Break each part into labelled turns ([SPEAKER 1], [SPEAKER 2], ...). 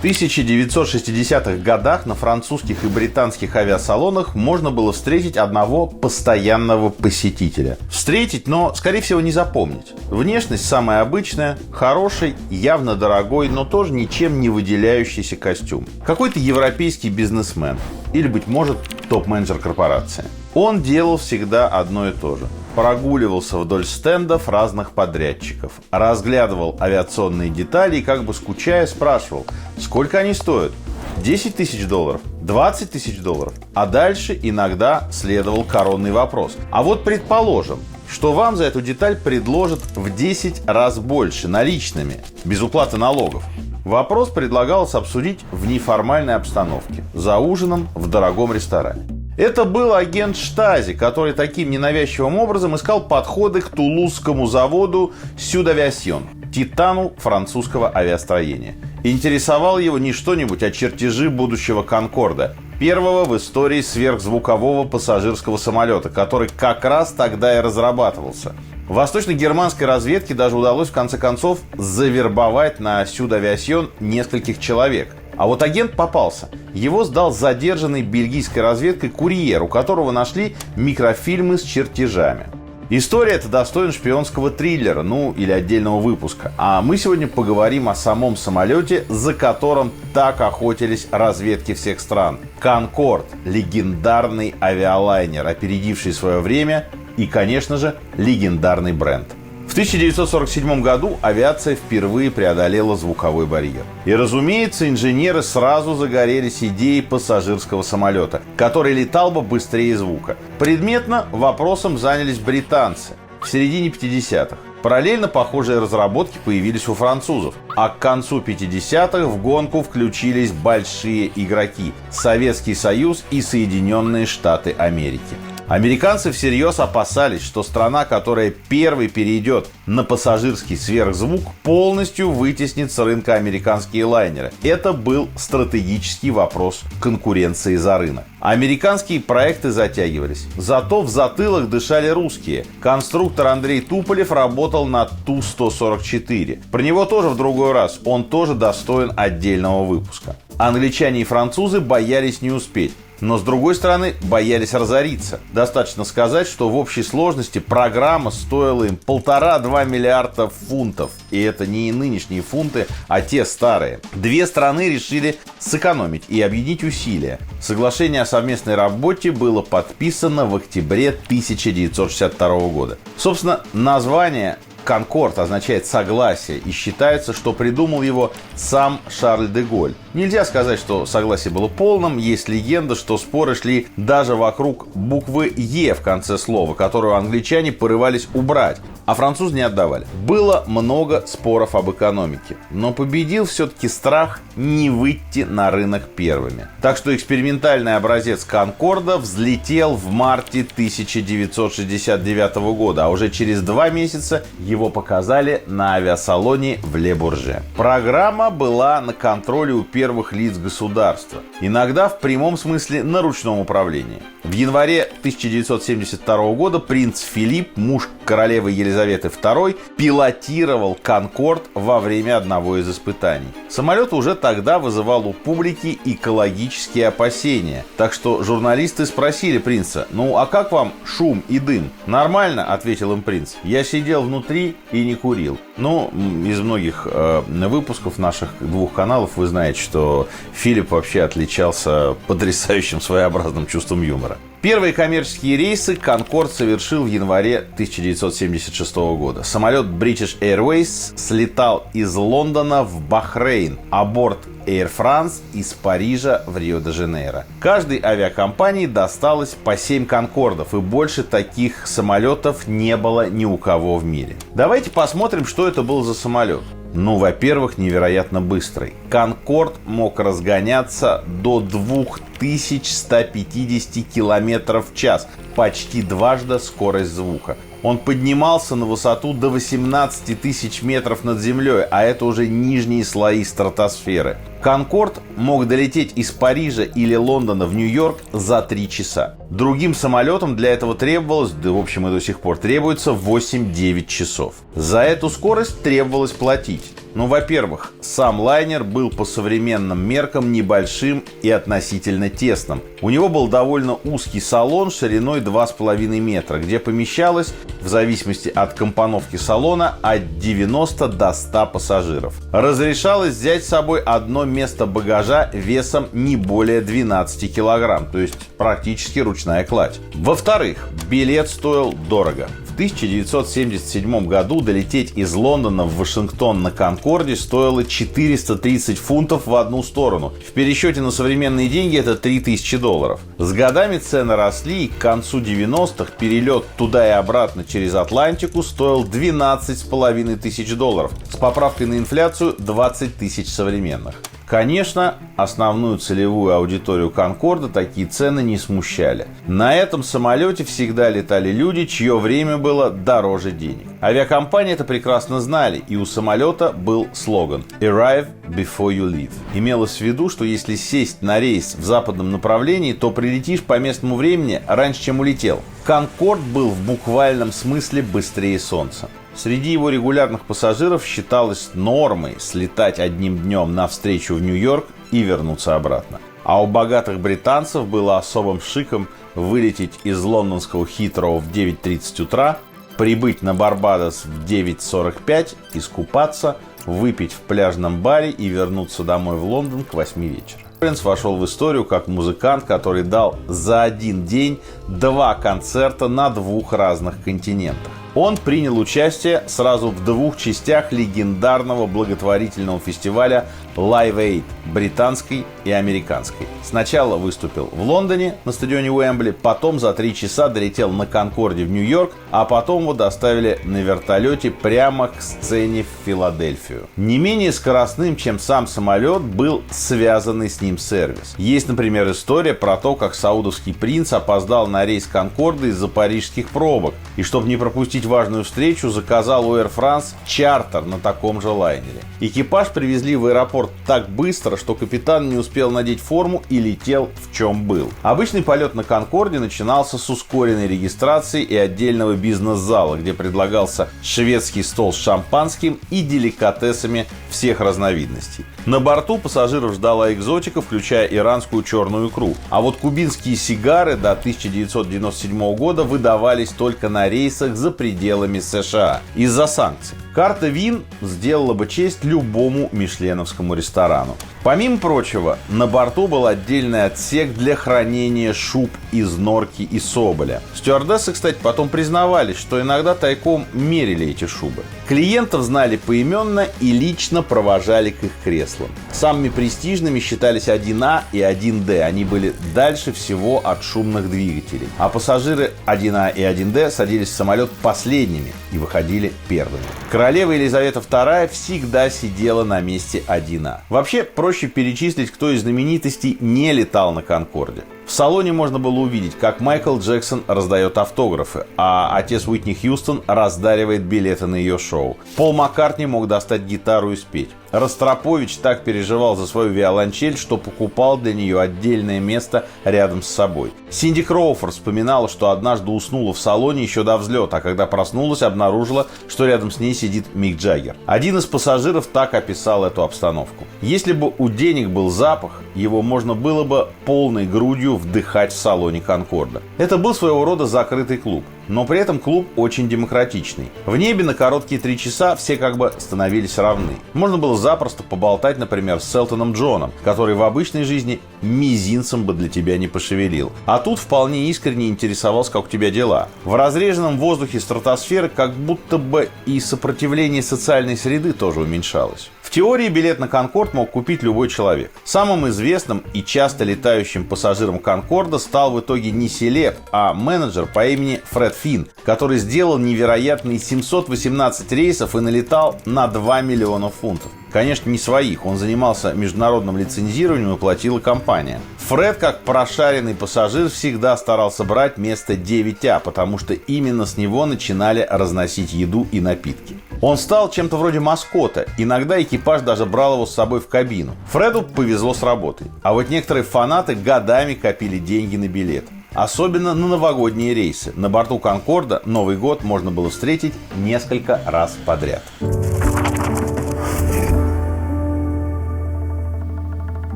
[SPEAKER 1] В 1960-х годах на французских и британских авиасалонах можно было встретить одного постоянного посетителя. Встретить, но, скорее всего, не запомнить. Внешность самая обычная, хороший, явно дорогой, но тоже ничем не выделяющийся костюм. Какой-то европейский бизнесмен. Или, быть может, топ-менеджер корпорации. Он делал всегда одно и то же. Прогуливался вдоль стендов разных подрядчиков, разглядывал авиационные детали и, как бы скучая, спрашивал, сколько они стоят? 10 тысяч долларов? 20 тысяч долларов? А дальше иногда следовал коронный вопрос. А вот предположим, что вам за эту деталь предложат в 10 раз больше наличными, без уплаты налогов. Вопрос предлагалось обсудить в неформальной обстановке, за ужином в дорогом ресторане. Это был агент Штази, который таким ненавязчивым образом искал подходы к тулузскому заводу «Сюдавиасьон», титану французского авиастроения. Интересовал его не что-нибудь, а чертежи будущего «Конкорда», первого в истории сверхзвукового пассажирского самолета, который как раз тогда и разрабатывался. Восточно-германской разведке даже удалось в конце концов завербовать на «Сюдавиасьон» нескольких человек. А вот агент попался. Его сдал задержанный бельгийской разведкой курьер, у которого нашли микрофильмы с чертежами. История эта достойна шпионского триллера, или отдельного выпуска. А мы сегодня поговорим о самом самолете, за которым так охотились разведки всех стран. «Конкорд» – легендарный авиалайнер, опередивший свое время, и, конечно же, легендарный бренд. В 1947 году авиация впервые преодолела звуковой барьер. И, разумеется, инженеры сразу загорелись идеей пассажирского самолета, который летал бы быстрее звука. Предметно вопросом занялись британцы в середине 50-х. Параллельно похожие разработки появились у французов. А к концу 50-х в гонку включились большие игроки – Советский Союз и Соединенные Штаты Америки. Американцы всерьез опасались, что страна, которая первой перейдет на пассажирский сверхзвук, полностью вытеснит с рынка американские лайнеры. Это был стратегический вопрос конкуренции за рынок. Американские проекты затягивались. Зато в затылок дышали русские. Конструктор Андрей Туполев работал на Ту-144. Про него тоже в другой раз. Он тоже достоин отдельного выпуска. Англичане и французы боялись не успеть. Но, с другой стороны, боялись разориться. Достаточно сказать, что в общей сложности программа стоила им 1,5-2 миллиарда фунтов. И это не нынешние фунты, а те старые. Две страны решили сэкономить и объединить усилия. Соглашение о совместной работе было подписано в октябре 1962 года. Собственно, название «Конкорд» означает «согласие», и считается, что придумал его сам Шарль де Голль. Нельзя сказать, что согласие было полным. Есть легенда, что споры шли даже вокруг буквы «Е» в конце слова, которую англичане порывались убрать, а французы не отдавали. Было много споров об экономике, но победил все-таки страх не выйти на рынок первыми. Так что экспериментальный образец «Конкорда» взлетел в марте 1969 года, а уже через 2 месяца его показали на авиасалоне в Ле-Бурже. Программа была на контроле у первых лиц государства, иногда в прямом смысле на ручном управлении. В январе 1972 года принц Филипп, муж королевы Елизаветы II, пилотировал «Конкорд» во время одного из испытаний. Самолет уже тогда вызывал у публики экологические опасения, так что журналисты спросили принца: а как вам шум и дым? «Нормально», — ответил им принц, — «я сидел внутри и не курил». Из многих выпусков наших 2 каналов вы знаете, что Филипп вообще отличался потрясающим своеобразным чувством юмора. Первые коммерческие рейсы «Конкорд» совершил в январе 1976 года. Самолет British Airways слетал из Лондона в Бахрейн, а борт Air France из Парижа в Рио-де-Жанейро. Каждой авиакомпании досталось по 7 «Конкордов», и больше таких самолетов не было ни у кого в мире. Давайте посмотрим, что это был за самолет. Во-первых, невероятно быстрый. «Конкорд» мог разгоняться до 2150 км в час, почти дважды скорость звука. Он поднимался на высоту до 18 тысяч метров над землей, а это уже нижние слои стратосферы. «Конкорд» мог долететь из Парижа или Лондона в Нью-Йорк за 3 часа. Другим самолетам для этого требовалось, да в общем и до сих пор требуется, 8-9 часов. За эту скорость требовалось платить. Ну, во-первых, сам лайнер был по современным меркам небольшим и относительно тесным. У него был довольно узкий салон шириной 2,5 метра, где помещалось, в зависимости от компоновки салона, от 90 до 100 пассажиров. Разрешалось взять с собой одно место багажа весом не более 12 килограмм, то есть практически ручная кладь. Во-вторых, билет стоил дорого. В 1977 году долететь из Лондона в Вашингтон на Конкорде стоило 430 фунтов в одну сторону. В пересчете на современные деньги это $3000. С годами цены росли, и к концу 90-х перелет туда и обратно через Атлантику стоил $12 500. С поправкой на инфляцию 20 тысяч современных. Конечно, основную целевую аудиторию Конкорда такие цены не смущали. На этом самолете всегда летали люди, чье время было дороже денег. Авиакомпании это прекрасно знали, и у самолета был слоган «Arrive before you leave». Имелось в виду, что если сесть на рейс в западном направлении, то прилетишь по местному времени раньше, чем улетел. Конкорд был в буквальном смысле быстрее солнца. Среди его регулярных пассажиров считалось нормой слетать одним днем навстречу в Нью-Йорк и вернуться обратно. А у богатых британцев было особым шиком вылететь из лондонского Хитроу в 9:30 утра, прибыть на Барбадос в 9:45, искупаться, выпить в пляжном баре и вернуться домой в Лондон к 8 вечера. Принц вошел в историю как музыкант, который дал за один день 2 концерта на 2 разных континентах. Он принял участие сразу в 2 частях легендарного благотворительного фестиваля Live Aid, британской и американской. Сначала выступил в Лондоне на стадионе Уэмбли, потом за 3 часа долетел на Конкорде в Нью-Йорк, а потом его доставили на вертолете прямо к сцене в Филадельфию. Не менее скоростным, чем сам самолет, был связанный с ним сервис. Есть, например, история про то, как саудовский принц опоздал на рейс Конкорда из-за парижских пробок, и чтобы не пропустить важную встречу, заказал у Air France чартер на таком же лайнере. Экипаж привезли в аэропорт так быстро, что капитан не успел надеть форму и летел в чем был. Обычный полет на Конкорде начинался с ускоренной регистрации и отдельного бизнес-зала, где предлагался шведский стол с шампанским и деликатесами всех разновидностей. На борту пассажиров ждала экзотика, включая иранскую черную икру. А вот кубинские сигары до 1997 года выдавались только на рейсах за пределами США из-за санкций. Карта вин сделала бы честь любому мишленовскому ресторану. Помимо прочего, на борту был отдельный отсек для хранения шуб из норки и соболя. Стюардессы, кстати, потом признавались, что иногда тайком мерили эти шубы. Клиентов знали поименно и лично провожали к их креслам. Самыми престижными считались 1А и 1Д. Они были дальше всего от шумных двигателей. А пассажиры 1А и 1Д садились в самолет последними и выходили первыми. Королева Елизавета II всегда сидела на месте 1А. Вообще, проще перечислить, кто из знаменитостей не летал на Конкорде. В салоне можно было увидеть, как Майкл Джексон раздает автографы, а отец Уитни Хьюстон раздаривает билеты на ее шоу. Пол Маккартни мог достать гитару и спеть. Ростропович так переживал за свою виолончель, что покупал для нее отдельное место рядом с собой. Синди Кроуфорд вспоминала, что однажды уснула в салоне еще до взлета, а когда проснулась, обнаружила, что рядом с ней сидит Мик Джаггер. Один из пассажиров так описал эту обстановку. Если бы у денег был запах, его можно было бы полной грудью вдыхать в салоне Конкорда. Это был своего рода закрытый клуб. Но при этом клуб очень демократичный. В небе на короткие 3 часа все как бы становились равны. Можно было запросто поболтать, например, с Элтоном Джоном, который в обычной жизни мизинцем бы для тебя не пошевелил. А тут вполне искренне интересовался, как у тебя дела. В разреженном воздухе стратосферы как будто бы и сопротивление социальной среды тоже уменьшалось. В теории билет на Конкорд мог купить любой человек. Самым известным и часто летающим пассажиром Конкорда стал в итоге не селеб, а менеджер по имени Фред Финн, который сделал невероятные 718 рейсов и налетал на 2 миллиона фунтов. Конечно, не своих, он занимался международным лицензированием и платила компания. Фред, как прошаренный пассажир, всегда старался брать место 9А, потому что именно с него начинали разносить еду и напитки. Он стал чем-то вроде маскота, иногда экипаж даже брал его с собой в кабину. Фреду повезло с работой, а вот некоторые фанаты годами копили деньги на билет. Особенно на новогодние рейсы. На борту Конкорда Новый год можно было встретить несколько раз подряд.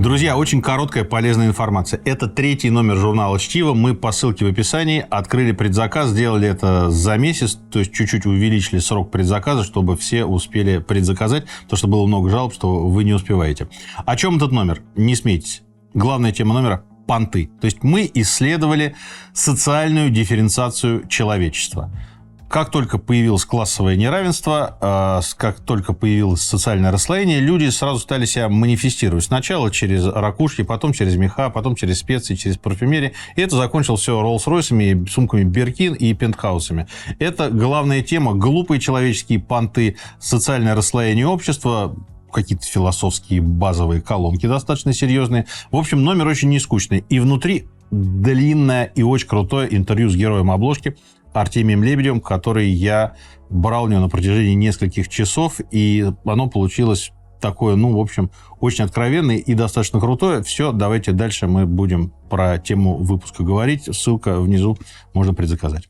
[SPEAKER 1] Друзья, очень короткая полезная информация. Это 3-й номер журнала «Чтиво». Мы по ссылке в описании открыли предзаказ, сделали это за месяц, то есть чуть-чуть увеличили срок предзаказа, чтобы все успели предзаказать, потому что было много жалоб, что вы не успеваете. О чем этот номер? Не смейтесь. Главная тема номера – понты. То есть мы исследовали социальную дифференциацию человечества. Как только появилось классовое неравенство, как только появилось социальное расслоение, люди сразу стали себя манифестировать. Сначала через ракушки, потом через меха, потом через специи, через парфюмерию. И это закончилось все Роллс-Ройсами, сумками Биркин и пентхаусами. Это главная тема. Глупые человеческие понты, социальное расслоение общества, какие-то философские базовые колонки достаточно серьезные. В общем, номер очень нескучный. И внутри длинное и очень крутое интервью с героем обложки Артемием Лебедевым, который я брал у него на протяжении нескольких часов, и оно получилось такое, в общем, очень откровенное и достаточно крутое. Все, давайте дальше мы будем про тему выпуска говорить. Ссылка внизу, можно предзаказать.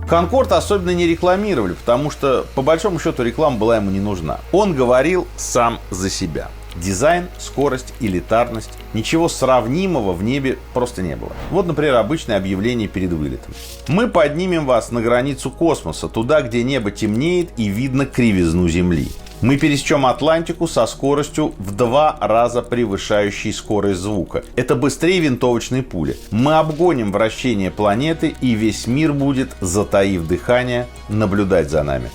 [SPEAKER 1] Конкорд особенно не рекламировали, потому что, по большому счету, реклама была ему не нужна. Он говорил сам за себя. Дизайн, скорость, элитарность. Ничего сравнимого в небе просто не было. Вот, например, обычное объявление перед вылетом. Мы поднимем вас на границу космоса, туда, где небо темнеет и видно кривизну Земли. Мы пересечем Атлантику со скоростью в 2 раза превышающей скорость звука. Это быстрее винтовочной пули. Мы обгоним вращение планеты, и весь мир будет, затаив дыхание, наблюдать за нами.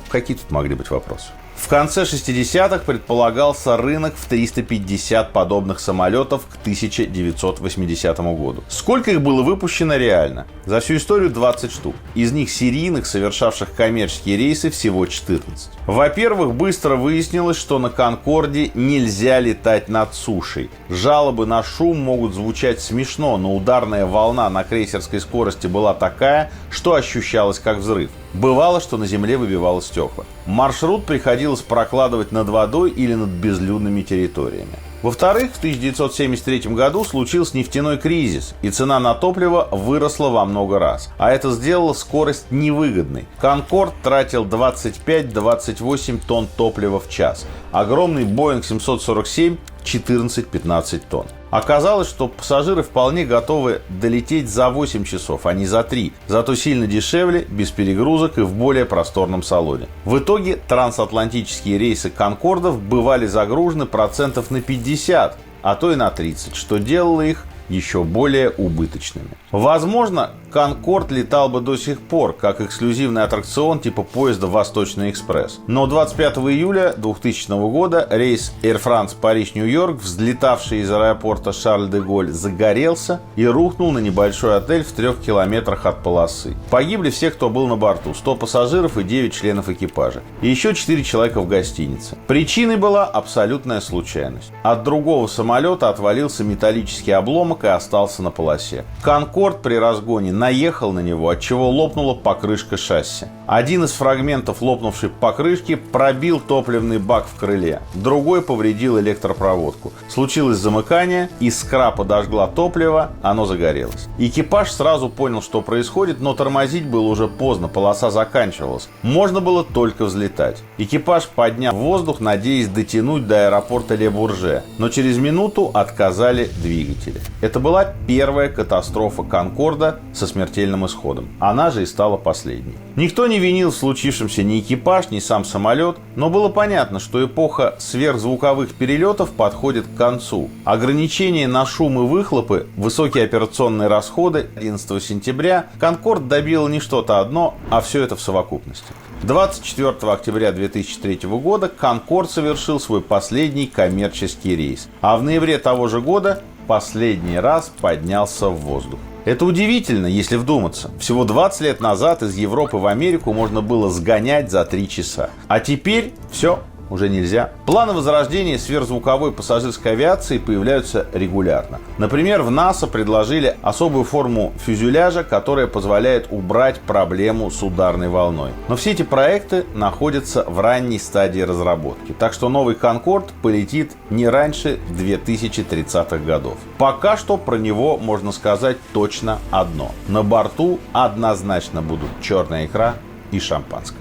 [SPEAKER 1] Какие тут могли быть вопросы? В конце 60-х предполагался рынок в 350 подобных самолетов к 1980 году. Сколько их было выпущено реально? За всю историю 20 штук. Из них серийных, совершавших коммерческие рейсы, всего 14. Во-первых, быстро выяснилось, что на «Конкорде» нельзя летать над сушей. Жалобы на шум могут звучать смешно, но ударная волна на крейсерской скорости была такая, что ощущалась как взрыв. Бывало, что на земле выбивало стекла. Маршрут приходилось прокладывать над водой или над безлюдными территориями. Во-вторых, в 1973 году случился нефтяной кризис, и цена на топливо выросла во много раз. А это сделало скорость невыгодной. «Конкорд» тратил 25-28 тонн топлива в час. Огромный Boeing 747 – 14-15 тонн. Оказалось, что пассажиры вполне готовы долететь за 8 часов, а не за 3. Зато сильно дешевле, без перегрузок и в более просторном салоне. В итоге трансатлантические рейсы «Конкордов» бывали загружены процентов на 50, а то и на 30, что делало их еще более убыточными. Возможно, «Конкорд» летал бы до сих пор, как эксклюзивный аттракцион типа поезда «Восточный экспресс». Но 25 июля 2000 года рейс Air France Париж-Нью-Йорк, взлетавший из аэропорта Шарль-де-Голь, загорелся и рухнул на небольшой отель в 3 километрах от полосы. Погибли все, кто был на борту: 100 пассажиров и 9 членов экипажа. И еще 4 человека в гостинице. Причиной была абсолютная случайность. От другого самолета отвалился металлический обломок и остался на полосе. «Конкорд» при разгоне наехал на него, отчего лопнула покрышка шасси. Один из фрагментов лопнувшей покрышки пробил топливный бак в крыле, другой повредил электропроводку. Случилось замыкание, искра подожгла топливо, оно загорелось. Экипаж сразу понял, что происходит, но тормозить было уже поздно, полоса заканчивалась. Можно было только взлетать. Экипаж поднял в воздух, надеясь дотянуть до аэропорта Ле-Бурже, но через минуту отказали двигатели. Это была первая катастрофа «Конкорда» со смертельным исходом. Она же и стала последней. Никто не винил в случившемся ни экипаж, ни сам самолет, но было понятно, что эпоха сверхзвуковых перелетов подходит к концу. Ограничения на шум и выхлопы, высокие операционные расходы 11 сентября «Конкорд» добила не что-то одно, а все это в совокупности. 24 октября 2003 года «Конкорд» совершил свой последний коммерческий рейс, а в ноябре того же года последний раз поднялся в воздух. Это удивительно, если вдуматься. Всего 20 лет назад из Европы в Америку можно было сгонять за 3 часа. А теперь все, уже нельзя. Планы возрождения сверхзвуковой пассажирской авиации появляются регулярно. Например, в НАСА предложили особую форму фюзеляжа, которая позволяет убрать проблему с ударной волной. Но все эти проекты находятся в ранней стадии разработки. Так что новый «Конкорд» полетит не раньше 2030-х годов. Пока что про него можно сказать точно одно: на борту однозначно будут черная икра и шампанское.